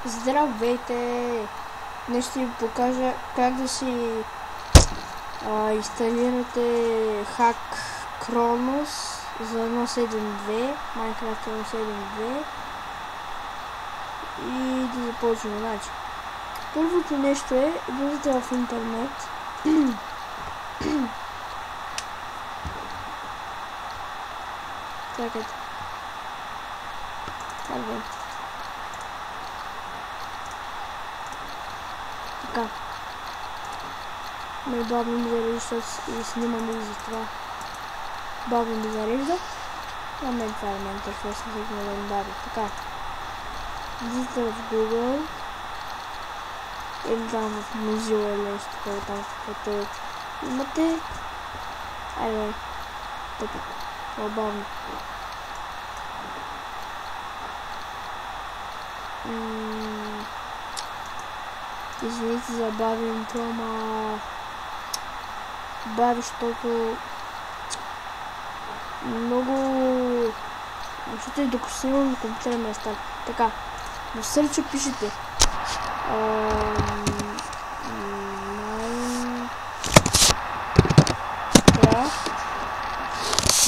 Здравейте! Днес ще ви покажа как да си инсталирате Hack Chronos за 1.7.2, Minecraft 1.7.2 и да започваме. Значи, първото нещо е, влизате в интернет. Чакайте. Така. Ме бавно ми зарежда, защото и снимам и за това. Бавно ми зарежда. На мен това е на интерфейс, за да ми бави. Така. Влизате в Google. Или там в Mozilla или нещо такова там, каквото имате. Айде, така. По-бавно. Извините за бавенето, ама бави, защото много... Защото и докато снимам на компютъра ме става. Така, в сърча пишете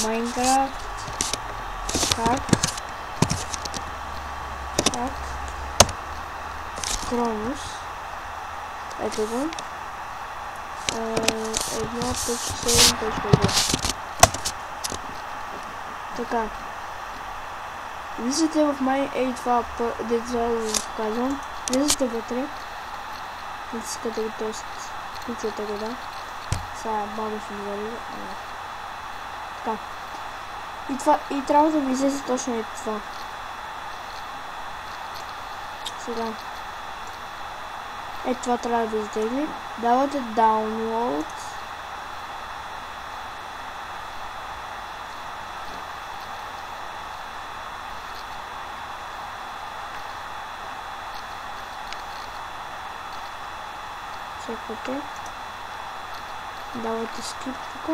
Minecraft Hack Chronos. Ето го. 1.7.2. Така. Влизате в това, деца да ви показвам. Влизате вътре. Натискате го, т.е. включвате го, да. Сега бавно ще ми зарежда. Така. И трябва да ви излезе точно ето това. Сега. Ето това трябва да ви изтегли. Давате download. Чекате. Давате skip тук.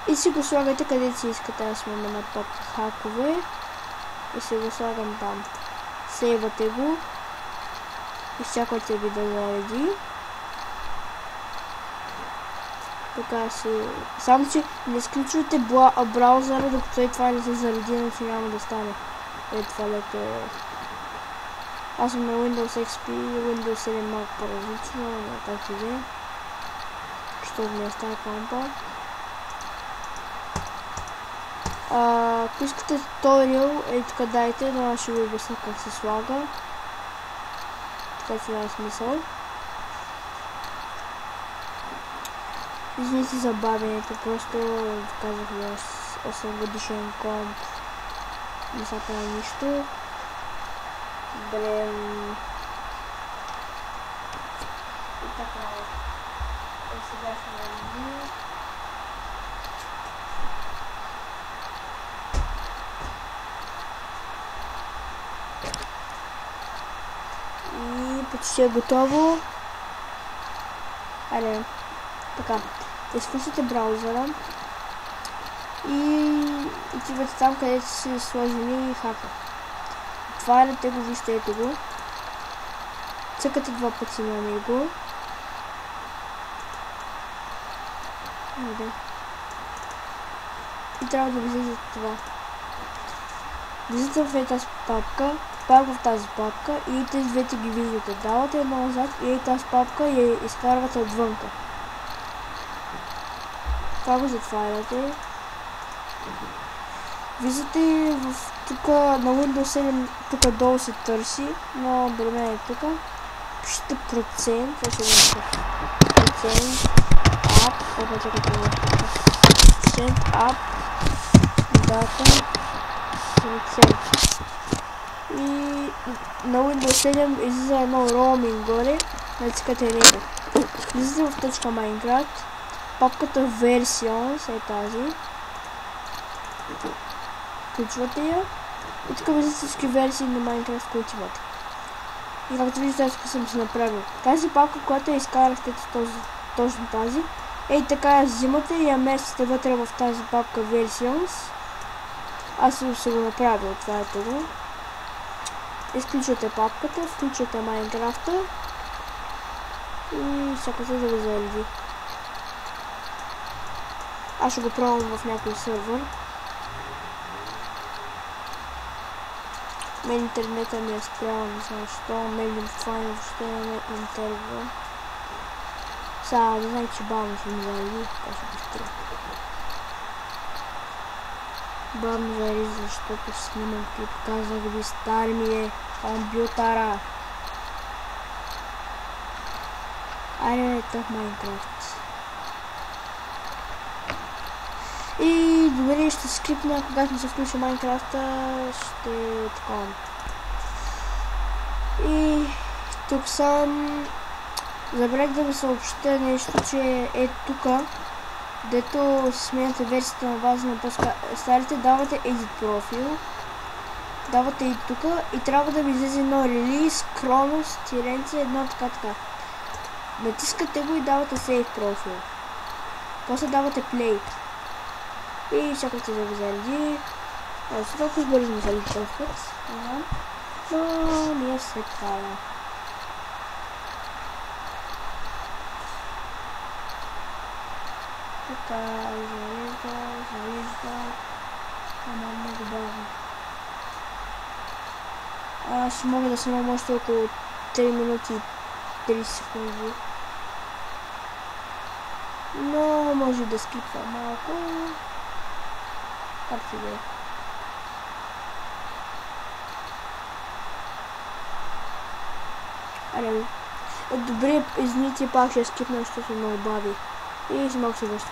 И си го слагате където си искате. Аз сме на топ хакове. И си го слагам там. Сейвате го. Изчаквате ви да зареди. Така си. Само че не изключвайте браузъра, докато и това не се зареди, иначе няма да стане. Ето това леко е. Аз съм на Windows XP и Windows 7 малко по-различно, но как и да. Защото не става компа. Ако искате туториал, тук дайте, но аз ще ви обясня как се слага. Така че няма смисъл. Извините за бавенето, просто казах да 8 годишен комп. Не са прави нищо. Брем. И така. Сега ще нареди. Почти е готово. Айде. Така. Изключите браузъра. И отивате там, където си сложили хака. Отваряте го, вижте ето го. Цъкате два пъти на него. Айде. И трябва да влизате това. Влизате в тази папка. Пак в тази папка и тези двете ги виждате. Давате едно назад и тази папка я изкарвате отвънка. Това го затваряте. Виждате в тук на Windows 7 тук долу се търси, но при мен е тук. Пишете процент, процент up, дата, процент. И на Windows 7 излиза едно roaming горе, натискате него. Влизате в точка Minecraft, папката Versions е тази. Включвате я и тук виждате всички версии на Minecraft, които имате. И както виждате, аз съм си направил. Тази папка, която я изкарахте, точно тази, така я взимате и я местите вътре в тази папка Versions. Аз съм се го направил, това е това. изключвате папката, включвате Майнкрафта и чакате да го зареди. Аз ще го пробвам в някой сървър. Мен интернета ми е спрял, не знам защо, мен файна въобще не интервю. Сега, не знам, че бавно ще ми зареди, така ще го спря. Бавно зареди, защото снимам клип, казах ви, стар ми е компютъра. Айде, тъх Майнкрафт. И добре, ще скрипна, когато ми се включи Майнкрафта, ще такова. И тук съм. Забравих да ви съобщя нещо, че е тука, дето сменяте версията на база на по-старите, давате Edit профил. Давате и тука и трябва да ви излезе едно релиз, Кронос, Тиренция, едно така. Натискате го и давате Save профил. После давате Play. И чакайте да ви зареди. Толкова бързо ми зареди този път. Но ние се правя. Така, зарежда. Ама много бавно. Аз мога да снимам още около 3 минути и 30 секунди. Но може да скипва малко. Както да е. Аре, добре, извините, пак ще скипна, защото много бави. И си малко се връща.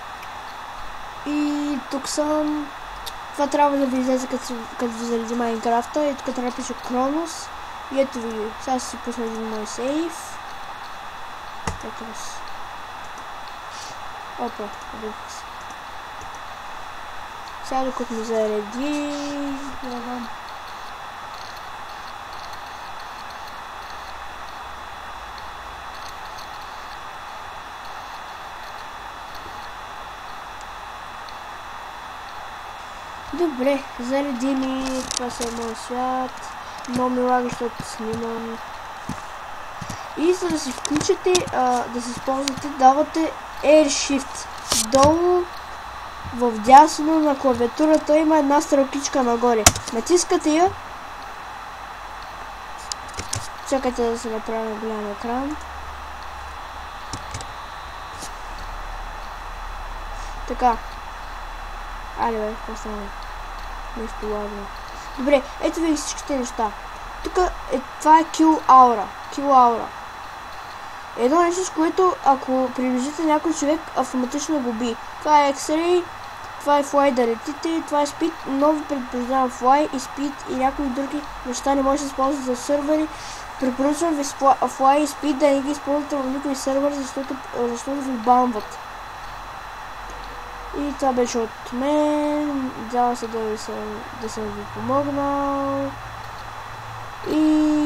И тук съм. Това трябва да ви излезе като ви зареди Майнкрафта. И тук трябва да пише Кронос. И ето ви. Сега ще си пусна един мой сейф. Ето раз. Опа, обърках се. Сега докато ми зареди. Гледам. Добре, зареди ми, това се е моят свят, много ми лага, защото снимам. И за да си включите, да се използвате, давате Air Shift. Долу, в дясно на клавиатурата има една стрелкичка нагоре. Натискате я. Чакайте да се направи на голям екран. Така. Айде бе, какво стана? Нещо ладно. Добре, ето ви всичките неща. Тук това е Kill Aura. Едно нещо, с което ако приближите някой човек, автоматично го би. Това е X-Ray, това е Fly да летите, това е Speed, но ви предупреждавам Fly и Speed и някои други неща не може да се използват за сървъри. Препоръчвам ви Fly и Speed да не ги използвате в никой сървър, защото ви банват. И това беше от мен. Надявам се да съм ви помогнал. И